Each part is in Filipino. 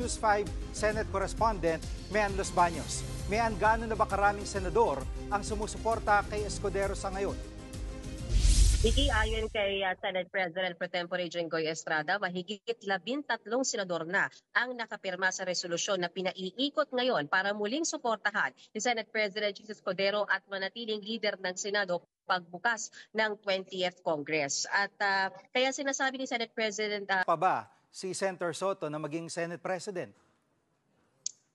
News 5 Senate Correspondent Mian Los Baños. Mian, gaano na ba karaming senador ang sumusuporta kay Escudero sa ngayon? Vicky, ayon kay Senate President Pro Tempore Jinggoy Estrada, mahigit 13 senador na ang nakapirma sa resolusyon na pinaiikot ngayon para muling suportahan ni Senate President Jesus Escudero at manatiling leader ng Senado pagbukas ng 20th Congress. At kaya sinasabi ni Senate President Pa ba si Senator Soto na maging Senate President?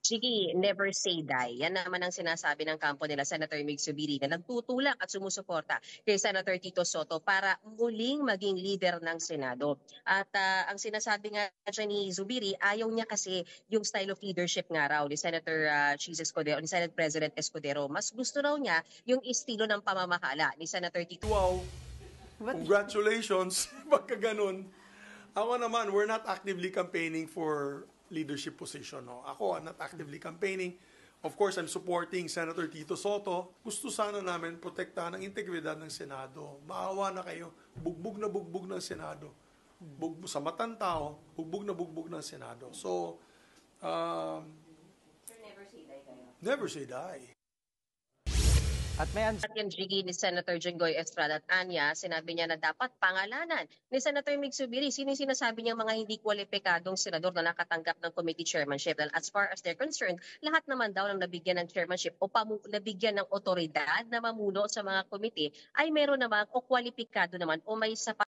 sige, never say die. Yan naman ang sinasabi ng kampo nila, Senator Mig Zubiri, na nagtutulak at sumusuporta kay Senator Tito Soto para muling maging leader ng Senado. At ang sinasabi nga dyan ni Zubiri, ayaw niya kasi yung style of leadership nga raw ni Senator Jesus Escudero, ni Senate President Escudero. Mas gusto raw niya yung estilo ng pamamahala ni Senator Tito. Wow! Congratulations! Pagka ganun. Ako naman, we're not actively campaigning for leadership position. No? Ako, I'm not actively campaigning. Of course, I'm supporting Senator Tito Soto. Gusto sana namin protektahan ang integridad ng Senado. Maawa na kayo. Bugbog na bugbog ng Senado. Sa matang tao, bugbog na bugbog ng Senado. So, Never say die kayo. never say die. At Mian, At yung Jiggy ni Senator Jinggoy Estrada at Anya, sinabi niya na dapat pangalanan ni Senator Mig Zubiri sino yung sinasabi niya mga hindi kwalipikadong senador na nakatanggap ng committee chairmanship. And as far as they're concerned, lahat naman daw ng nabigyan ng chairmanship o nabigyan ng otoridad na mamuno sa mga committee ay meron naman o kwalipikado naman o may sapat